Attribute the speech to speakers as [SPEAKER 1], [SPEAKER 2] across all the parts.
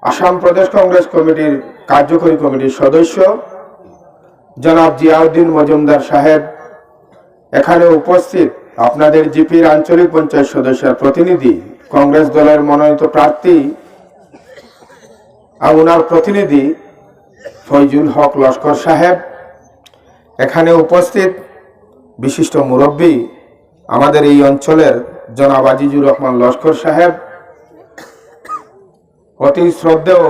[SPEAKER 1] আসাম প্রদেশ কংগ্রেস কমিটির কার্যকরী কমিটির সদস্য জনাব জিয়াউদ্দিন মজুমদার সাহেব, এখানে উপস্থিত আপনাদের জিপির আঞ্চলিক পঞ্চায়েত সদস্যের প্রতিনিধি, কংগ্রেস দলের মনোনীত প্রার্থী আর ওনার প্রতিনিধি ফয়জুল হক লস্কর সাহেব, এখানে উপস্থিত বিশিষ্ট মুরব্বী আমাদের এই অঞ্চলের জনাব আজিজুর রহমান লস্কর সাহেব, অতি শ্রদ্ধেয়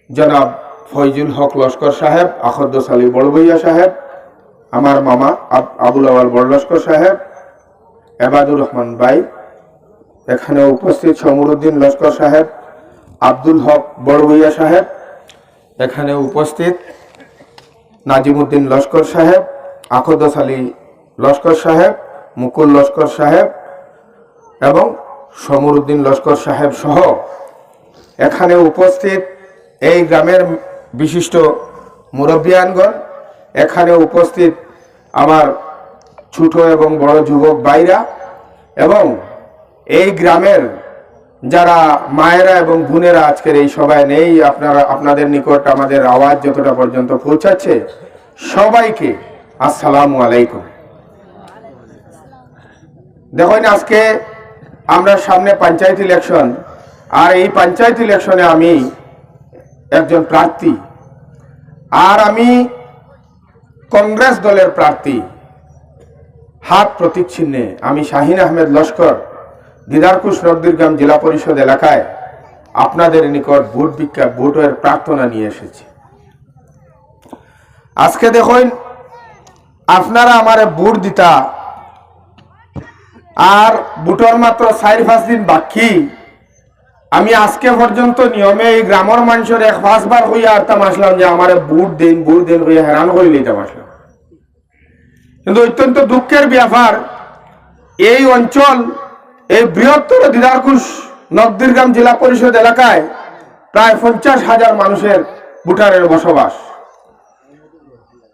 [SPEAKER 1] জনাব ফয়জুল হক লস্কর সাহেব, আখদ্দস আলী বড়ভূঁইয়া সাহেব, আমার মামা আবুল আওয়াল বড় লস্কর সাহেব, এবাদুর রহমান ভাই, এখানে উপস্থিত সমরুদ্দিন লস্কর সাহেব, আব্দুল হক বড়ভূঁইয়া সাহেব, এখানে উপস্থিত নাজিমুদ্দিন লস্কর সাহেব, আখদ্দস আলী লস্কর সাহেব, মুকুল লস্কর সাহেব এবং সমরুদ্দিন লস্কর সাহেব সহ এখানে উপস্থিত এই গ্রামের বিশিষ্ট মুরব্বিয়ানগণ, এখানে উপস্থিত আমার ছোট এবং বড় যুবক ভাইরা এবং এই গ্রামের যারা মায়েরা এবং বোনেরা আজকের এই সভায় নেই, আপনাদের নিকট আমাদের আওয়াজ যতটা পর্যন্ত পৌঁছাচ্ছে, সবাইকে আসসালামু আলাইকুম। দেখুন, আজকে আমরা সামনে পঞ্চায়েত ইলেকশন, আর এই পঞ্চায়েত ইলেকশনে আমি একজন প্রার্থী, আর আমি কংগ্রেস দলের প্রার্থী। হাত প্রতীক চিহ্নে আমি শাহিন আহমেদ লস্কর দিদারকুশ নকদিরগ্রাম জেলা পরিষদ এলাকায় আপনাদের নিকট ভোটের প্রার্থনা নিয়ে এসেছি। আজকে দেখুন, আপনারা আমারে ভোট দিতা, আর ভোটের মাত্র 4-5 দিন বাকি। আমি আজকে পর্যন্ত নিয়মে এই গ্রামের মানুষের 1-5 বার হইয়া আরতাম আসলাম যে আমার ভোট দিন হইয়া হেরান করে লইতাম আসলাম। কিন্তু অত্যন্ত দুঃখের ব্যাপার, এই অঞ্চল, এই বৃহত্তর দিদারকুশ নকদিরগ্রাম জেলা পরিষদ এলাকায় প্রায় 50,000 মানুষের ভোটারের বসবাস।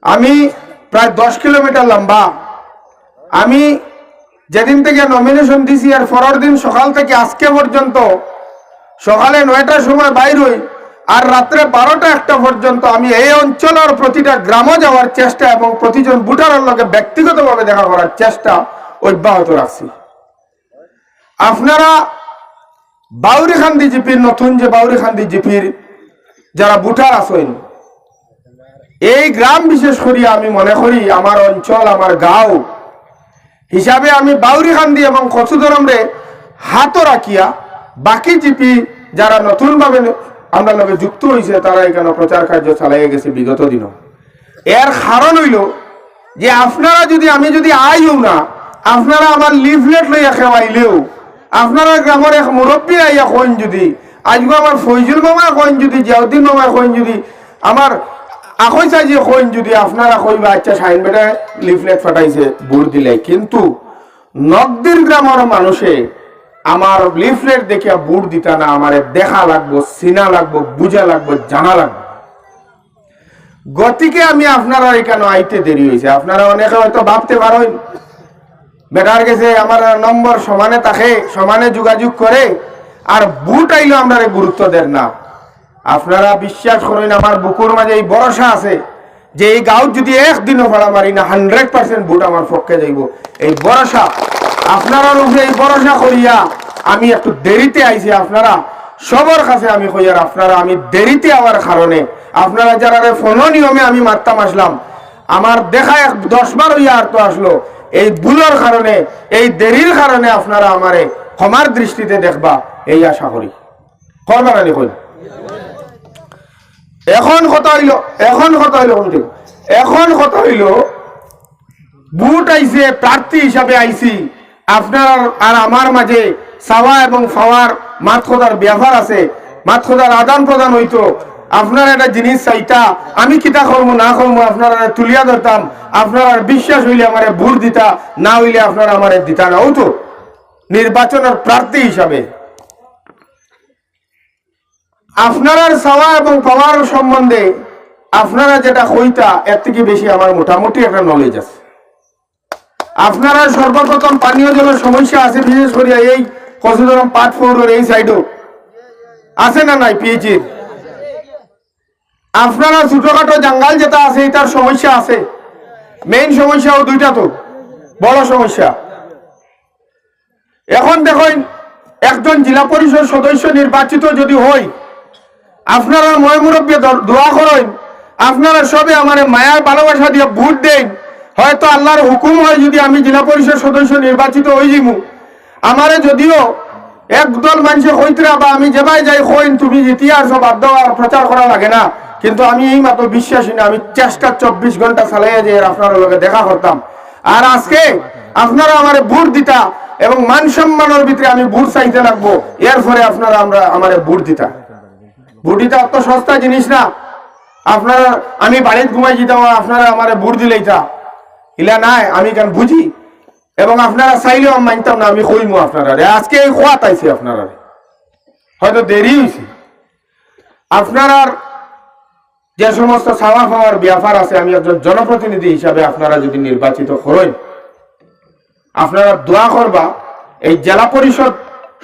[SPEAKER 1] আমি প্রায় 10 কিলোমিটার লম্বা। আমি যেদিন থেকে নমিনেশন দিছি আর পরের দিন সকাল থেকে আজকে পর্যন্ত সকালে 9টার সময় বাইর হই, আর রাত্রে 12টা-1টা পর্যন্ত আমি এই অঞ্চলের প্রতিটা গ্রামে যাওয়ার চেষ্টা এবং প্রতিজন ভোটারের লগে ব্যক্তিগতভাবে দেখা করার চেষ্টা অব্যাহত রাখছি। আপনারা বাউরিখান্দি জিপির, নতুন যে বাউরিখান্দি জিপির যারা ভোটার আছেন, এই গ্রাম বিশেষ করিয়া আমি মনে করি আমার অঞ্চল, আমার গাঁও হিসাবে আমি বাউরিখান্দি এবং কচুদরমরে হাতও রাখিয়া বাকি জিপি যারা নতুনভাবে আমরা লগে যুক্ত হয়েছে তারা এখানে প্রচার কার্য চালাইয়া গেছে বিগত দিন। এর কারণ হইল যে আপনারা যদি, আমি যদি আইও না, আপনারা আমার লিফলেট লইয়া খেওয়াইলেও, আপনারা গ্রামের এক মুরব্বী আইয়া কইন যদি, আজকে আমার ফয়জুল মামা কইন যদি, জিয়াউদ্দিন মামা কইন যদি, আমার আখই চাইছে কইন যদি, আপনারা কইবা আচ্ছা শাহিন বেটা লিফলেট ফাটাইছে ভোট দিলে। কিন্তু নকদির গ্রামের মানুষে আমার লিফলেট দেখিয়া ভোট দিতা না, আমারে দেখা লাগবো, চিনা লাগবো, বুঝা লাগবো, জানা লাগবো। গতিকে আমি আপনারা এখানে আইতে দেরি হয়েছে। আপনারা অনেকে হয়তো ভাবতে পারেন বেটার গেছে আমার নম্বর সমানে থাকে, সমানে যোগাযোগ করে, আর ভোট আইলেও আমরা গুরুত্ব দেন না। আপনারা বিশ্বাস করেন, আমার বুকুর মাঝে এই ভরসা আছে যে এই গাঁও যদি একদিনও ভাড়া মারি না 100% ভোট আমার পক্ষে যাইব। এই ভরসা আপনারা উপরে, এই ভরসা করিয়া আমি একটু দেরিতে আইছি। আপনারা সবার কাছে আমি কইয়ার, আপনারা আমি দেরিতে আওয়ার কারণে, আপনারা যারা ফোনো নিয়মে আমি মারতাম আসলাম, আমার দেখা 10 বার হইয়া আর তো আসলো, এই ভুলের কারণে, এই দেরির কারণে আপনারা আমারে ক্ষমার দৃষ্টিতে দেখবা, এই আশা করি। করবা না দেখুন। এখন কথা হইল ভোট আইছে, প্রার্থী হিসাবে আইছি। আপনার আর আমার মাঝে চাওয়া এবং পাওয়ার মাত খোদার ব্যাপার আছে, মাত খোদার আদান প্রদান হইতো। আপনার একটা জিনিস চাইতা, আমি কিতা করবো না করবো আপনারা তুলিয়া ধরতাম, আপনার বিশ্বাস হইলে আমার ভোট দিতা, না হইলে আপনারা আমার দিতা না হতো। নির্বাচনের প্রার্থী হিসাবে আপনার চাওয়া এবং পাওয়ার সম্বন্ধে আপনারা যেটা কইতা, এর থেকে বেশি আমার মোটামুটি একটা নলেজ আছে। আপনারা সর্বপ্রথম পানীয় জলের সমস্যা আছে, বিশেষ করে এই কচুদরম পাট ফৌরের এই সাইডও আছে না নাই পিএইচির? আপনারা ছোটখাটো জাঙ্গাল যেটা আছে এটার সমস্যা আছে, মেইন সমস্যাও দুইটা, তো বড় সমস্যা। এখন দেখুন, একজন জেলা পরিষদ সদস্য নির্বাচিত যদি হয়, আপনারা ময় মুরব্বী দোয়া করেন, আপনারা সবে আমার মায়ার ভালোবাসা দিয়ে ভোট দেন, হয়তো আল্লাহর হুকুম হয় যদি আমি জেলা পরিষদ সদস্য নির্বাচিত হয়ে যাবো, আমারে যদিও একদল মানুষে হইতরা বা আমি যেবাই যাই হইন তুমি ইতিহাস বাধ্য প্রচার করা লাগে না, কিন্তু আমি এই মাত্র বিশ্বাসী না, আমি চেষ্টা 24 ঘন্টা চালাইয়া যে আপনার লগে দেখা করতাম। আর আজকে আপনারা আমারে ভোট দিতা এবং মান সম্মানের ভিতরে আমি ভোট চাইতে লাগবো, এরপরে আপনারা আমারে ভোট দিতা। ভোট দিতা অত সস্তা জিনিস না। আপনারা আমি বাড়িতে ঘুমাই যেতাম, আপনারা আমারে ভোট দিলেইতা ইলা নাই, আমি কেন বুঝি এবং আপনারা চাইলেও মানতাম না, আমি কইমু আপনারা আজকে এই খোয়া তাইছি, আপনারা হয়তো দেরি হয়েছে। আপনারা যে সমস্ত চাওয়া পাওয়ার ব্যাপার আছে, আমি একজন জনপ্রতিনিধি হিসাবে আপনারা যদি নির্বাচিত করেন, আপনারা দোয়া করবা এই জেলা পরিষদ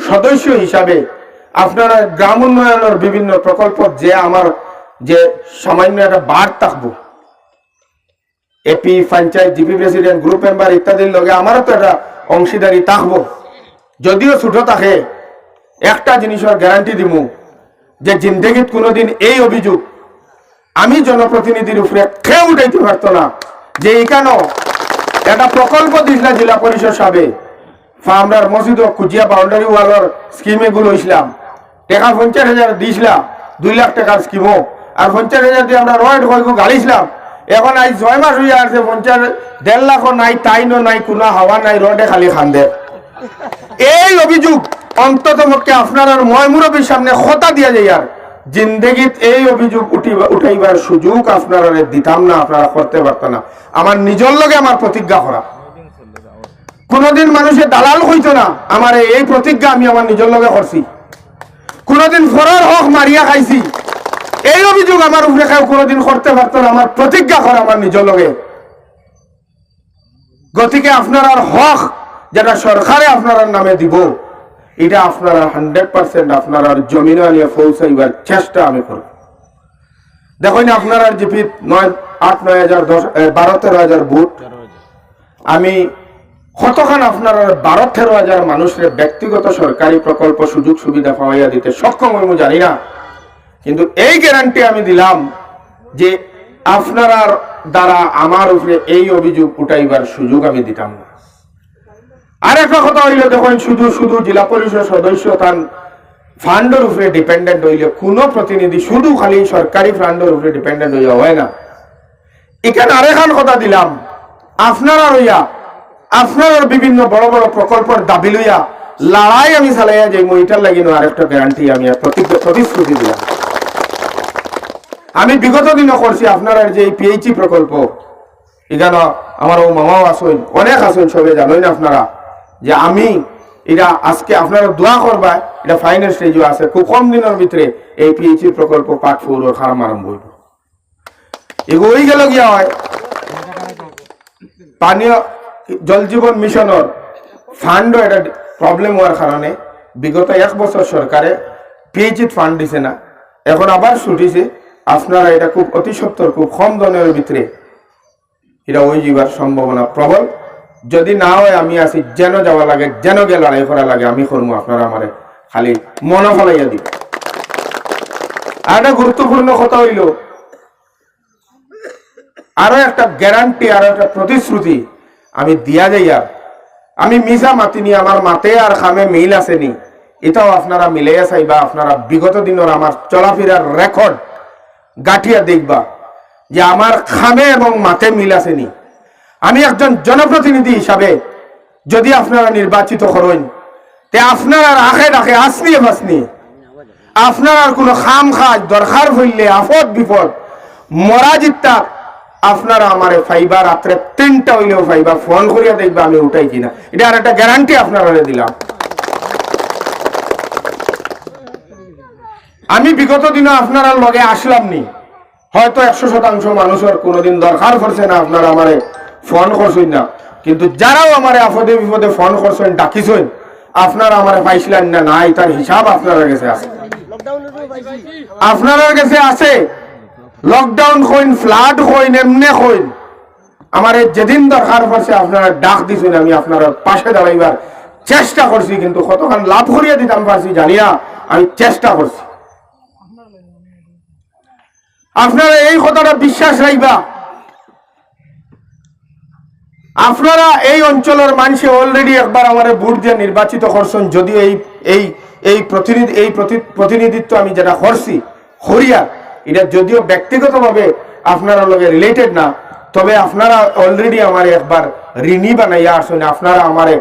[SPEAKER 1] সদস্য হিসাবে আপনারা গ্রাম উন্নয়নের বিভিন্ন প্রকল্প যে আমার যে সামান্য একটা বার থাকবো, AP panchayat GP president group member ইত্যাদির লগে আমারও তো একটা অংশীদারি থাকবো, যদিও ছোট থাকে। একটা জিনিসের গ্যারান্টি দিব যে জিন্দগিত কোনোদিন এই অভিযোগ আমি জনপ্রতিনিধির উপরে কেউ উঠাইতে পারত না যে এখানে একটা প্রকল্প দিছিলাম জেলা পরিষদ সাবে ফার্মরার মসজিদ কুচিয়া বাউন্ডারি ওয়ালের স্কিমে গুলো হয়েছিলাম, টাকা 50,000 দিয়েছিলাম, 2 লাখ টাকার স্কিমও, আর 50,000 দিয়ে আমরা রয়েড কয়েক গাড়িছিলাম। এখন আজ 6 মাস হয়ে আসছে, 1.5 লাখ নাই, টাইনও নাই, কোনো হাওয়া নাই, রোডে খালি খান্দে। এই অভিযোগ অন্তত পক্ষে আপনার ময় মুরব্বীর সামনে কথা দিয়া যায়, আর জিন্দগিত এই অভিযোগ উঠাইবার সুযোগ আপনারা দিতাম না, আপনারা করতে পারত না। আমার নিজের লগে আমার প্রতিজ্ঞা করা, কোনদিন মানুষের দালাল হইতো না, আমার এই প্রতিজ্ঞা আমি আমার নিজের লগে করছি। কোনদিন ফরার হক মারিয়া খাইছি, এই অভিযোগ আমার উপরে কেউ কোনদিন করতে পারত না, আমার প্রতিজ্ঞা করা আমার নিজের লগে। গতিকে আপনার হক যেটা সরকারে আপনার নামে দিব, এটা আপনারা 100% আপনার জমিনে আনিয়ে পৌঁছাইবার চেষ্টা আমি করব। দেখুন আপনার জিপি 8, 9 হাজার 10, 12, 13 হাজার ভোট, আমি কতখান আপনার 12, 13 হাজার মানুষের ব্যক্তিগত সরকারি প্রকল্প সুযোগ সুবিধা পাওয়াইয়া দিতে সক্ষম হইব জানি না, কিন্তু এই গ্যারান্টি আমি দিলাম যে আপনার দ্বারা আমার উপরে এই অভিযোগ উঠাইবার সুযোগ আমি দিতাম না। আর একটা কথা হইলে দেখুন, শুধু জেলা পরিষদ সদস্য তার ফান্ডের উপরে ডিপেন্ডেন্ট হইলে কোনো প্রতিনিধি শুধু খালি সরকারি ফান্ডের উপরে ডিপেন্ডেন্ট হইয়া হয় না। এখানে আরেকখান কথা দিলাম, আপনারা হইয়া আপনার বিভিন্ন বড় বড় প্রকল্পের দাবি লইয়া লড়াই আমি চালাইয়া যাই, এটার লাগি আরেকটা গ্যারান্টি আমি প্রতিশ্রুতি দিলাম। আমি বিগত দিনও করছি আপনারা যে এই পিএইচি প্রকল্প, এখানে আমার ও মামাও আসেন, অনেক আসেন, সবে জানেন আপনারা যে আমি এটা আজকে আপনারা দোয়া করবা, এটা ফাইনাল স্টেজও আছে, খুব কম দিনের ভিতরে এই পিএইচি প্রকল্প পার্ট 4 ওর খারাপ আরম্ভ হইব। এগোই গেল গিয়া হয় পানীয় জল জীবন মিশনের ফান্ডও এটা প্রবলেম হওয়ার কারণে বিগত 1 বছর সরকারে পিএইচি ফান্ড দিছে না, এখন আবার ছুটিছে। আপনারা এটা খুব অতি সত্তর খুব কম ধনের ভিতরে এটা ওই যাবার সম্ভাবনা প্রবল। যদি না হয় আমি আসি, যেন যাওয়া লাগে, যেন গে লড়াই করা লাগে আমি করবো, আপনারা আমার খালি মনে ফলাইয়া দিব। আর একটা গুরুত্বপূর্ণ কথা হইল, আরো একটা গ্যারান্টি, আরো একটা প্রতিশ্রুতি আমি দিয়া যাই। আর আমি মিশা মাতিনি, আমার মাতে আর খামে মিল আসেনি, এটাও আপনারা মিলাইয়া চাইবা। আপনারা বিগত দিনের আমার চলাফেরার রেকর্ড গাঠিয়া দেখবা যে আমার খামে এবং মাতে মিল আসেনি। আমি একজন জনপ্রতিনিধি হিসাবে যদি আপনারা নির্বাচিত করেন, তে আপনারা আখে ডাকে আসনি বাসনি, আপনার কোনো খাম খাজ দরকার হইলে আফদ বিপদ মরা জিতা আপনারা আমার ফাইবার রাত্রে 3টা হইলেও ফাইবা ফোন করিয়া দেখবা আমি উঠাই কিনা, এটা আর একটা গ্যারান্টি আপনারা দিলাম। আমি বিগত দিনে আপনারা লগে আসলাম নি, হয়তো 100% মানুষের কোনোদিন দরকার করছে না, আপনারা আমারে ফোন করছেন না, কিন্তু যারাও আমারে আপদে বিপদে ফোন করছেন, ডাকিছেন, আপনারা আমারে পাইছিলেন না, নাই তার হিসাব আপনারা কাছে আছে। আপনার কাছে আছে লকডাউন হইন, ফ্লাড হইন, এমনে হইন, আমার যেদিন দরকার পড়ছে আপনারা ডাক দিছেন, আমি আপনার পাশে দাঁড়াইবার চেষ্টা করছি, কিন্তু কতক্ষণ লাভ করিয়া দিতাম পারছি জানিয়া আমি চেষ্টা করছি। আপনারা এই কথাটা বিশ্বাস রাখবা। আপনারা এই অঞ্চলের মানুষে অলরেডি একবার আমার ভোট দিয়ে নির্বাচিত করছেন, যদিও এই প্রতিনিধিত্ব আমি যেটা করছি হরিয়া, এটা যদিও ব্যক্তিগতভাবে আপনারা লগে রিলেটেড না, তবে আপনারা অলরেডি আমার একবার ঋণী বানাইয়া আসেন। আপনারা আমারে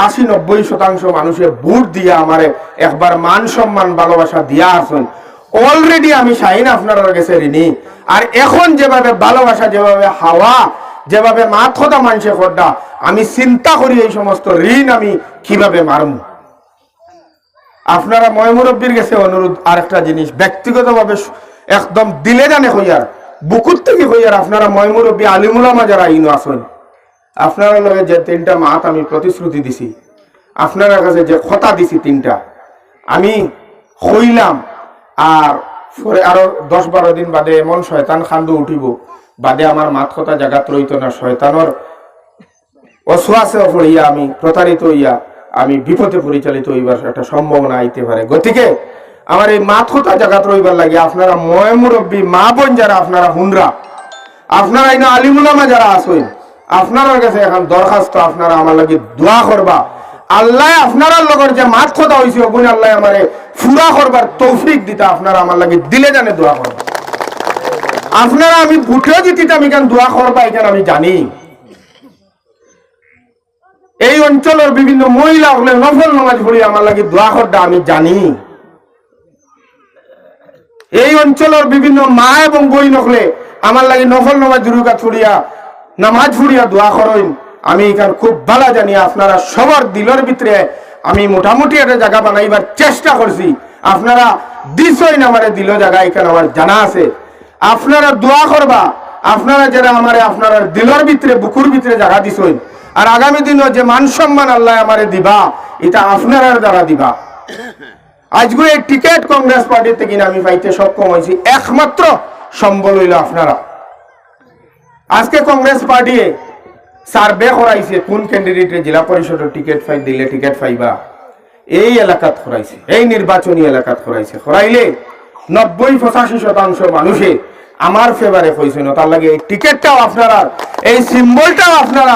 [SPEAKER 1] 80-90% মানুষের ভোট দিয়ে আমারে একবার মান সম্মান ভালোবাসা দিয়া আসেন। অলরেডি আমি শাহিন আপনারা কাছে ঋণী। আর এখন যেভাবে ভালোবাসা, যেভাবে হাওয়া, যেভাবে মাথা মানুষে খড্ডা, আমি চিন্তা করি এই সমস্ত ঋণ আমি কিভাবে মারব। আপনারা ময়মুরব্বীর কাছে অনুরোধ, আরেকটা জিনিস ব্যক্তিগতভাবে একদম দিলে জানে হইয়ার, বুকুর থেকে হইয়ার, আপনারা ময়মুরব্বী আলিমুলামা যারা ইনো আসেন, আপনারা লগে যে 3টা মাত আমি প্রতিশ্রুতি দিছি, আপনারা কাছে যে কথা দিছি 3টা, আমি হইলাম। আর পরে আরো 10-12 দিন বাদে এমন শয়তান খান্দু উঠিব, বাদে আমার মাত কথা জায়গাত রইত না, শয়তানোর অশ্বাসে পড়িয়া আমি প্রতারিত হইয়া আমি বিপদে পরিচালিত হইবার একটা সম্ভাবনা আইতে পারে। গতিকে আমার এই মাত কথা জায়গাত রইবার লাগে আপনারা ময়মুরব্বী মা বোন যারা আপনারা হুনরা, আপনারা এই আলিমুলামা যারা আসেন, আপনার কাছে এখন দরখাস্ত, আপনারা আমার লাগে দোয়া করবা। আল্লাহ আপনার লগর যে মাত কথা হয়েছে, ওগুন আল্লাহ আমারে ফুরা করবার তৌফিক দিতা, আপনারা আমার লাগে দিলে জানে দোয়া করবা। আপনারা আমি বুটেও জিতিতে আমি কেন দোয়া করবা এখানে আমি জানি। এই অঞ্চলের বিভিন্ন মহিলা হলে নফল নামাজ পড়ি আমার লাগে দোয়া করটা আমি জানি। এই অঞ্চলের বিভিন্ন মা এবং বই নকলে আমার লাগে নফল নামাজ দুরুকা ছড়িয়া নামাজ ফুড়িয়া দোয়া করেন আমি এখানে খুব ভালো জানি। আপনারা সবার দিলের ভিতরে আমি মোটামুটি একটা জায়গা বানাইবার চেষ্টা করছি, আপনারা দিছই না আমার দিল জায়গা এখানে আমার জানা আছে। আপনারা দোয়া করবা, আপনারা যারা আমার আপনারা দিলের ভিতরে বুকুর ভিতরে জায়গা দিছই, আর আগামী দিনও যে মান সম্মান আল্লাহ আমারে দিবা এটা আপনার দ্বারা দিবা। আজকে এই টিকেট কংগ্রেস পার্টি থেকে আমি পাইতে সক্ষম হয়েছি, একমাত্র সম্বল হইল আপনারা। আজকে কংগ্রেস পার্টি সার্ভে করাইছে কোন ক্যান্ডিডেটের জেলা পরিষদের টিকেট দিলে টিকেট পাইবা, এই এলাকাত করাইছে, এই নির্বাচনী এলাকাত করাইছে। করাইলে 90-85% মানুষে আমার ফেভারে কইছে না, তার লাগে এই টিকেটটাও আপনারা, এই সিম্বলটাও আপনারা,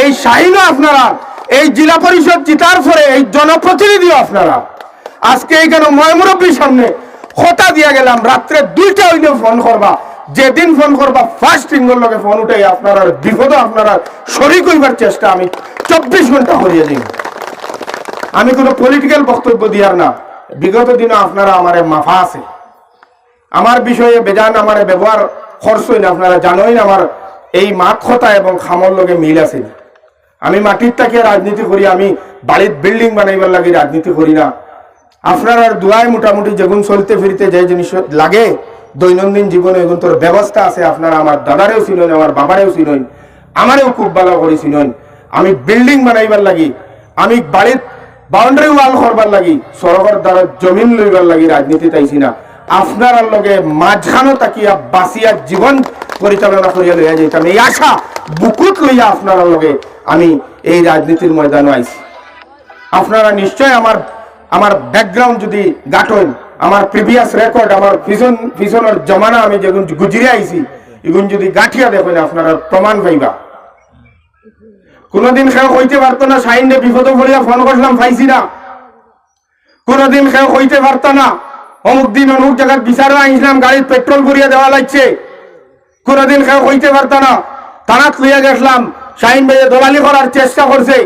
[SPEAKER 1] এই শাহিনও আপনারা, এই জেলা পরিষদ জিতার পরে এই জনপ্রতিনিধিও আপনারা। আজকে এইখানে ময়মুরব্বীর সামনে কথা দিয়া গেলাম, রাত্রে 2টা হইলে ফোন করবা, যেদিন ফোন করবা ফার্স্ট রিঙ্গর লগে ফোন উঠাই আপনারা বিপদ আপনারা শরীক হইবার চেষ্টা আমি 24 ঘন্টা করিয়া দিই। আমি কোনো পলিটিক্যাল বক্তব্য দিয়ার না। বিগত দিনে আপনারা আমার মাফা আছে, আমার বিষয়ে বেজান আমার ব্যবহার খরচই না, আপনারা জানোই না আমার এই মাত কথা এবং খামর লগে মিল আছে। আমি মাটির তাকে রাজনীতি করি, আমি বাড়ির বিল্ডিং বানাইবার লাগে রাজনীতি করি না। আপনারা দুয়ায় মোটামুটি যেগুন চলতে ফিরতে যে জিনিস লাগে দৈনন্দিন জীবনে এগুন তোর ব্যবস্থা আছে। আপনারা আমার দাদারেও চিনেন, আমার বাবারেও চিনেন, আমারেও খুব ভালো করে চিনেন। আমি বিল্ডিং বানাইবার লাগি, আমি বাড়ির বাউন্ডারি ওয়াল করবার লাগি, সরকার দ্বারা জমিন লইবার লাগি রাজনীতি তাইছি না। আপনার লগে মাঝখানো তাকিয়া বাঁচিয়া জীবন পরিচালনা করিয়া লইয়া যাইতাম, এই আশা বুকুত লইয়া আপনার লগে আমি এই রাজনীতির ময়দানে আইছি। আপনারা নিশ্চয় আমার ব্যাকগ্রাউন্ড যদি গাঠন, আমার প্রিভিয়াস রেকর্ড, আমার পিছনের জমানা আমি যেগুন গুজরে আইছি এগুন যদি গাঠিয়া দেখেন আপনারা প্রমাণ পাইবা। কোনদিন কেউ হইতে পারতো না সাইন্ডে বিপদ পড়িয়া ফোন করলাম পাইছি না, কোনদিন কেউ হইতে পারতো না অমুক দিন অমুক জায়গায় বিচারে আইসলাম গাড়ির পেট্রোল ভরিয়া দেওয়া লাগছে, কোনদিন কেউ হইতে পারতো না থানাত লইয়া গেছিলাম শাহিন ভাইয়ে দলালি করার চেষ্টা করছে,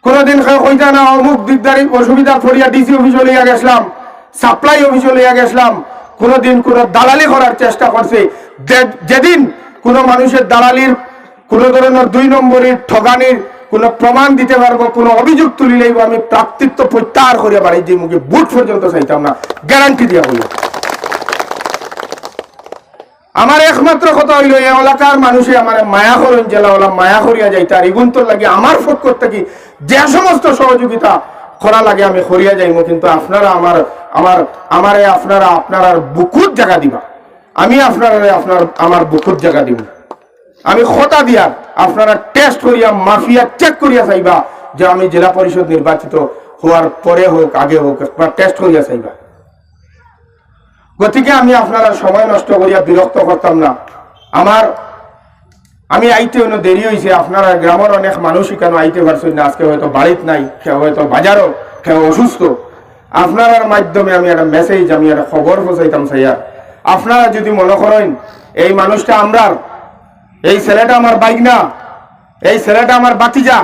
[SPEAKER 1] কোনদিন কেউ হইতে না অমুক দিকদারি অসুবিধা পড়িয়া ডিসি অফিসে লইয়া গেছিলাম, সাপ্লাই অফিসে লইয়া গেছিলাম, কোনদিন কোন দালালি করার চেষ্টা করছে। যেদিন কোন মানুষের দালালির কোন ধরনের 2 নম্বরের ঠগানির কোন প্রমাণ দিতে পারবো, কোন অভিযোগ তুলিলেই আমি প্রার্থিত্ব প্রত্যাহার করিয়া বাড়ি যে মুখে বুট পর্যন্ত চাইতাম না, গ্যারান্টি দিয়া হইল। আমার একমাত্র কথা হইল এই এলাকার মানুষে আমার মায়া করেন, জেলা মায়া করিয়া যাইতে, আর এগুন্তর লাগে আমার পক্ষ থেকে যে সমস্ত সহযোগিতা করা লাগে আমি করিয়া যাইব। কিন্তু আপনারা আমার আমারে আপনারা আপনার বুকুত জায়গা দিবা, আমি আমার বুকুত জায়গা দিব। আমি খতা দিয়া আপনারা টেস্ট করিয়া মাফিয়া চেক করিয়া চাইবা যে আমি জেলা পরিষদ নির্বাচিত হওয়ার পরে হোক আগে হোক একবার টেস্ট করিয়া চাইবা। গতিকে আমি আপনারা সময় নষ্ট করিয়া বিরক্ত করতাম না। আমি আইতে অন্য দেরি হয়েছে, আপনারা গ্রামের অনেক মানুষই কেন আইতে পারছেন না, আজকে হয়তো বাড়িতে নাই, কেউ হয়তো বাজারও, কেউ অসুস্থ। আপনার মাধ্যমে আমি একটা মেসেজ, আমি একটা খবর পৌঁছাইতাম চাইয়া, আপনারা যদি মনে করেন এই মানুষটা আমরার, এই ছেলেটা আমার বাইক না, এই ছেলেটা আমার বাতিজা,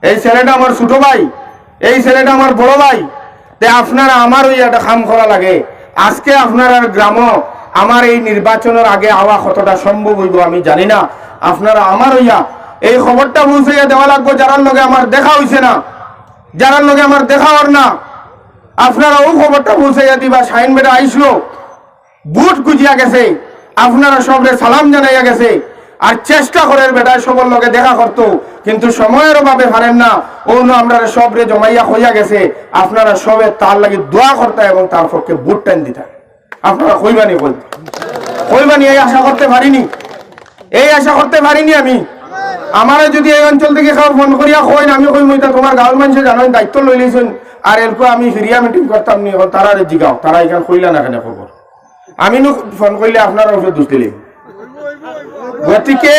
[SPEAKER 1] এই ছেলেটা আমার ছোট ভাই, এই ছেলেটা আমার বড় ভাই, তে আপনারা আমার ওই একটা কাম করা লাগে। আজকে আপনার গ্রাম আমার এই নির্বাচনের আগে আওয়া কতটা সম্ভব হইব আমি জানি না। আপনারা আমার হইয়া এই খবরটা পৌঁছাইয়া দেওয়া লাগবো যারার লগে আমার দেখা হইছে না, যারার লগে আমার দেখা হর না, আপনারা ও খবরটা পৌঁছাইয়া দিবা। শাহিন বেটা আইসলো, বুট গুজিয়া গেছে, আপনারা সবরে সালাম জানাইয়া গেছে, আর চেষ্টা করেন বেটা সবর লগে দেখা করতো, কিন্তু সময়ের অভাবে পারেন না। অন্য আমরা সবরে জমাইয়া হইয়া গেছে, আপনারা সবে তার লাগে দোয়া করতে এবং তার পক্ষে বুট টান দিতা। আপনারা কইবানি কইবানি এই আশা করতে পারিনি, এই আশা করতে পারিনি আমি। আমারে যদি এই অঞ্চল থেকে খাও ফোন করিয়া কইন, আমি কই মইতা তোমার গাঁর মানুষে জানেন দায়িত্ব লই লইছেন, আর এরকম আমি ফিরিয়া মিটিং করতাম নি, তারা জিগাও তারা এখানে কইলা না কেন খবর, আমি ফোন করলে আপনারা উপরে দোষ দিলে। গতিকে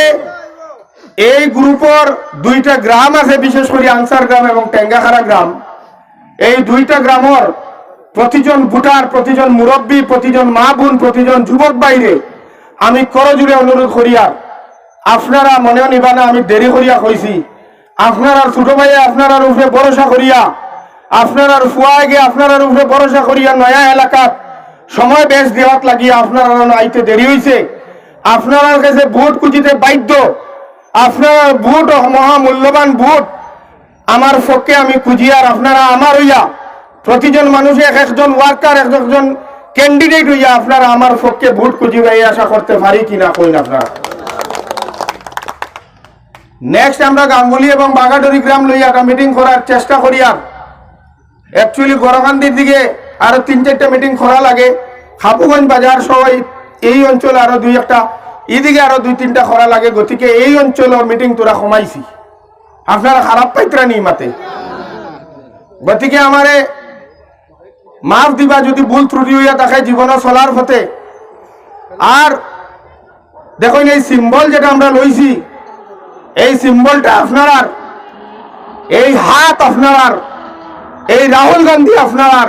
[SPEAKER 1] এই গ্রুপের দুইটা গ্রাম আছে, বিশেষ করে আনসার গ্রাম এবং টেঙ্গাখাড়া গ্রাম। এই দুইটা গ্রামের প্রতিজন ভোটার, প্রতিজন মুরব্বী, প্রতিজন মা বোন, প্রতিজন যুবক বাইরে আমি করজুড়ে অনুরোধ করিয়া, আপনারা মনেও নিবা না আমি দেরি করিয়া কইছি, আপনারা ছোট ভাইয়ে আপনারা উপরে ভরসা করিয়া, আপনারা ফুয়া গিয়ে আপনারা উপরে ভরসা করিয়া নয়া এলাকাত সময় বেশ দেওয়াত লাগিয়া আপনারা আইতে দেরি হয়েছে। আপনার কাছে ভোট খুঁজিতে বাধ্য, আপনার ভোট মহামূল্যবান ভোট আমার পক্ষে আমি খুঁজি, আর আপনারা আমার হইয়া প্রতিজন মানুষে এক একজন ওয়ার্কার, এক একজন ক্যান্ডিডেট হইয়া আপনারা আমার পক্ষে ভোট খুঁজিবে এই আশা করতে পারি কিনা কইন আপনারা। নেক্সট আমরা গাঙ্গুলি এবং বাগাডরি গ্রাম লইয়া একটা মিটিং করার চেষ্টা করি। আর অ্যাকচুয়ালি গড়কান্দির দিকে আরো 3-4টা মিটিং করা লাগে, হাপুগঞ্জ বাজার সহ এই অঞ্চলে আরো 2-1টা, এদিকে আরো 2-3টা করা লাগে। গতিকে এই অঞ্চলের মিটিং তোরা কমাইছি, আপনারা খারাপ পাইতরা নি মাতে। গতিকে আমারে মাফ দিবা যদি ভুল ত্রুটি হইয়া থাকে জীবনে চলার পথে। আর দেখুন এই সিম্বল যেটা আমরা লইছি, এই সিম্বলটা আপনার, এই হাত আপনার, এই রাহুল গান্ধী আপনার,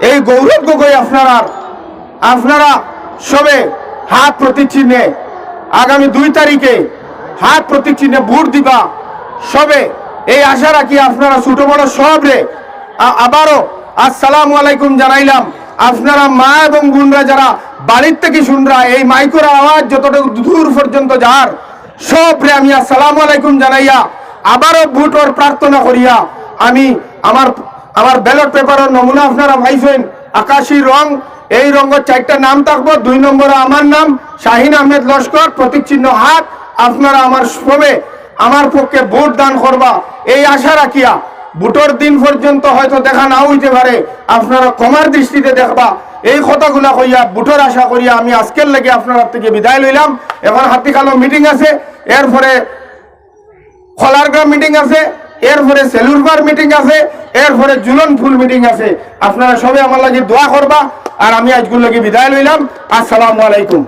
[SPEAKER 1] এই গৌরব গগৈ আপনারা সবে হাত প্রতীক চিহ্নে আগামী 2 তারিখে হাত প্রতীক চিহ্নে ভোট দিবা। সবে এই আশা রাখি আপনারা ছোট বড় সবরে আবারও আসসালামু আলাইকুম জানাইলাম। আপনারা মা এবং বোনরা যারা বাড়ির থেকে শুনরা, এই মাইকের আওয়াজ যতটুকু দূর পর্যন্ত যার, সবরে আমি আসসালামু আলাইকুম জানাইয়া আবারও ভোটর প্রার্থনা করিয়া আমি আমার ব্যালট পেপারের নমুনা আপনারা পাইছেন, আকাশী রং, এই রঙের 4টা নাম থাকবো। 2 নম্বরে আমার নাম শাহিন আহমেদ লস্কর, প্রতীক চিহ্ন হাত। আপনারা আমার সবে আমার পক্ষে ভোট দান করবা এই আশা রাখিয়া, ভোটের দিন পর্যন্ত হয়তো দেখা না হইতে পারে, আপনারা ক্ষমার দৃষ্টিতে দেখবা এই কথাগুলা কইয়া ভোটের আশা করিয়া আমি আজকের লেগে আপনার থেকে বিদায় লইলাম। এখন হাতিখালো মিটিং আছে, এরপরে খলারগ্রাম মিটিং আছে, এরপরে সেলুরবার মিটিং আছে, এরপরে জুলন ফুল মিটিং আছে। আপনারা সবাই আমার লাগে দোয়া করবা, আর আমি আজকের লেগে বিদায় লইলাম। আসসালামু আলাইকুম।